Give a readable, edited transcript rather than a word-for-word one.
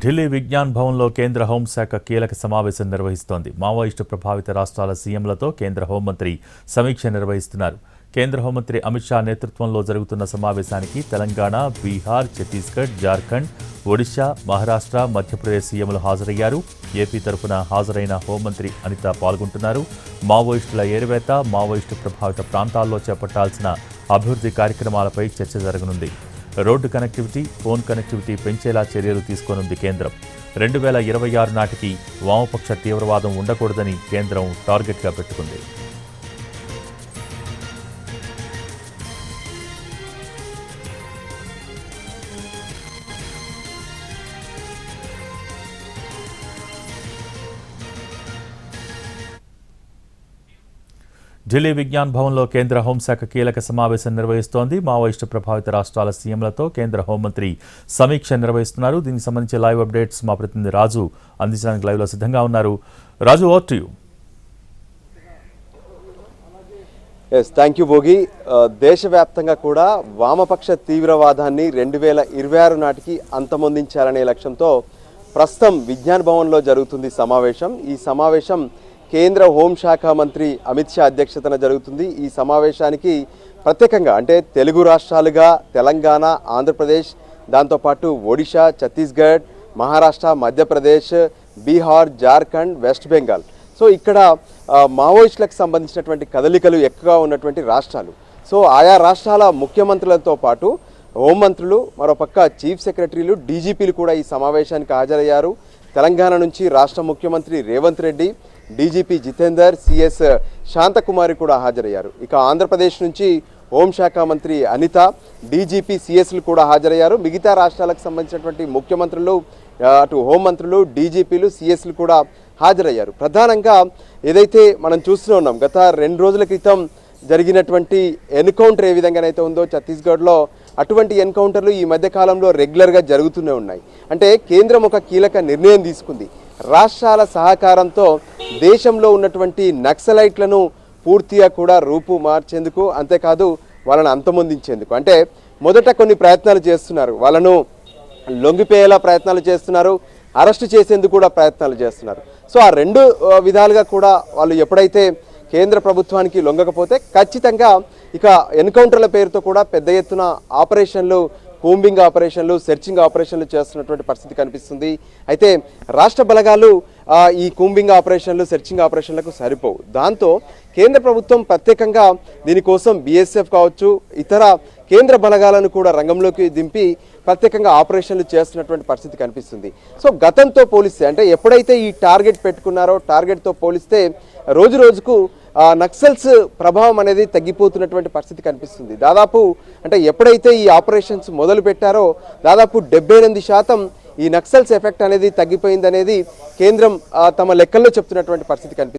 ఢిల్లీ విజ్ఞాన్ భవన్లో కేంద్ర హోంశాఖ కీలక సమావేశం నిర్వహిస్తోంది. మావోయిస్టు ప్రభావిత రాష్ట్రాల సీఎంలతో కేంద్ర హోంమంత్రి సమీక్ష నిర్వహిస్తున్నారు. కేంద్ర హోంమంత్రి అమిత్ షా నేతృత్వంలో జరుగుతున్న సమావేశానికి తెలంగాణ, బీహార్, ఛత్తీస్గఢ్, జార్ఖండ్, ఒడిశా, మహారాష్ట్ర, మధ్యప్రదేశ్ సీఎంలు హాజరయ్యారు. ఏపీ తరఫున హాజరైన హోంమంత్రి అనిత పాల్గొంటున్నారు. మావోయిస్టుల ఏరివేత, మావోయిస్టు ప్రభావిత ప్రాంతాల్లో చేపట్టాల్సిన అభివృద్ధి కార్యక్రమాలపై చర్చ జరగనుంది. రోడ్డు కనెక్టివిటీ, ఫోన్ కనెక్టివిటీ పెంచేలా చర్యలు తీసుకోనుంది కేంద్రం. 2026 నాటికి వామపక్ష తీవ్రవాదం ఉండకూడదని కేంద్రం టార్గెట్గా పెట్టుకుంది. ఢిల్లీ విజ్ఞాన్ భవన్లో కేంద్ర హోంశాఖ కీలక సమావేశం నిర్వహిస్తోంది. మావోయిస్టు ప్రభావిత రాష్ట్రాల సీఎంలతో కేంద్ర హోంమంత్రి సమీక్ష నిర్వహిస్తున్నారు. దీనికి సంబంధించి లైవ్ అప్డేట్స్ మా ప్రతినిధి రాజు అందించడానికి లైవ్లో సిద్ధంగా ఉన్నారు. Raju, over to you. Thank you Bhogi. దేశవ్యాప్తంగా కూడా వామపక్ష తీవ్రవాదాన్ని 2026 నాటికి అంతమొందించాలనే లక్ష్యంతో ప్రస్తుతం విజ్ఞాన్ భవన్లో జరుగుతుంది సమావేశం. ఈ సమావేశం కేంద్ర హోంశాఖ మంత్రి అమిత్ షా అధ్యక్షతన జరుగుతుంది. ఈ సమావేశానికి ప్రత్యేకంగా అంటే తెలుగు రాష్ట్రాలుగా తెలంగాణ, ఆంధ్రప్రదేశ్, దాంతోపాటు ఒడిశా, ఛత్తీస్గఢ్, మహారాష్ట్ర, మధ్యప్రదేశ్, బీహార్, జార్ఖండ్, వెస్ట్ బెంగాల్, సో ఇక్కడ మావోయిస్టులకు సంబంధించినటువంటి కదలికలు ఎక్కువగా ఉన్నటువంటి రాష్ట్రాలు. సో ఆయా రాష్ట్రాల ముఖ్యమంత్రులతో పాటు హోంమంత్రులు, మరోపక్క చీఫ్ సెక్రటరీలు, డీజీపీలు కూడా ఈ సమావేశానికి హాజరయ్యారు. తెలంగాణ నుంచి రాష్ట్ర ముఖ్యమంత్రి రేవంత్ రెడ్డి, డీజీపీ జితేందర్, సిఎస్ శాంతకుమారి కూడా హాజరయ్యారు. ఇక ఆంధ్రప్రదేశ్ నుంచి హోంశాఖ మంత్రి అనిత, డీజీపీ, సిఎస్లు కూడా హాజరయ్యారు. మిగతా రాష్ట్రాలకు సంబంధించినటువంటి ముఖ్యమంత్రులు, అటు హోంమంత్రులు, డీజీపీలు, సిఎస్లు కూడా హాజరయ్యారు. ప్రధానంగా ఏదైతే మనం చూస్తూ ఉన్నాం, గత 2 రోజుల క్రితం జరిగినటువంటి ఎన్కౌంటర్ ఏ విధంగానైతే ఉందో ఛత్తీస్గఢ్లో, అటువంటి ఎన్కౌంటర్లు ఈ మధ్య కాలంలో రెగ్యులర్గా జరుగుతూనే ఉన్నాయి. అంటే కేంద్రం ఒక కీలక నిర్ణయం తీసుకుంది. రాష్ట్రాల సహకారంతో దేశంలో ఉన్నటువంటి నక్సలైట్లను పూర్తిగా కూడా రూపు మార్చేందుకు, అంతేకాదు వాళ్ళను అంతమొందించేందుకు, అంటే మొదట కొన్ని ప్రయత్నాలు చేస్తున్నారు, వాళ్ళను లొంగిపోయేలా ప్రయత్నాలు చేస్తున్నారు, అరెస్టు చేసేందుకు కూడా ప్రయత్నాలు చేస్తున్నారు. సో ఆ 2 విధాలుగా కూడా వాళ్ళు ఎప్పుడైతే కేంద్ర ప్రభుత్వానికి లొంగకపోతే ఖచ్చితంగా ఇక ఎన్కౌంటర్ల పేరుతో కూడా పెద్ద ఎత్తున ఆపరేషన్లు, కూంబింగ్ ఆపరేషన్లు, సెర్చింగ్ ఆపరేషన్లు చేస్తున్నటువంటి పరిస్థితి కనిపిస్తుంది. అయితే రాష్ట్ర బలగాలు ఈ కూంబింగ్ ఆపరేషన్లు, సెర్చింగ్ ఆపరేషన్లకు సరిపోవు. దాంతో కేంద్ర ప్రభుత్వం ప్రత్యేకంగా దీనికోసం బీఎస్ఎఫ్ కావచ్చు, ఇతర కేంద్ర బలగాలను కూడా రంగంలోకి దింపి ప్రత్యేకంగా ఆపరేషన్లు చేస్తున్నటువంటి పరిస్థితి కనిపిస్తుంది. సో గతంతో పోలిస్తే, అంటే ఎప్పుడైతే ఈ టార్గెట్ పెట్టుకున్నారో టార్గెట్తో పోలిస్తే రోజు రోజుకు నక్సల్స్ ప్రభావం అనేది తగ్గిపోతున్నటువంటి పరిస్థితి కనిపిస్తుంది. దాదాపు అంటే ఎప్పుడైతే ఈ ఆపరేషన్స్ మొదలు పెట్టారో దాదాపు 78% ఈ నక్సల్స్ ఎఫెక్ట్ అనేది తగ్గిపోయిందనేది కేంద్రం తమ లెక్కల్లో చెప్తున్నటువంటి పరిస్థితి కనిపిస్తుంది.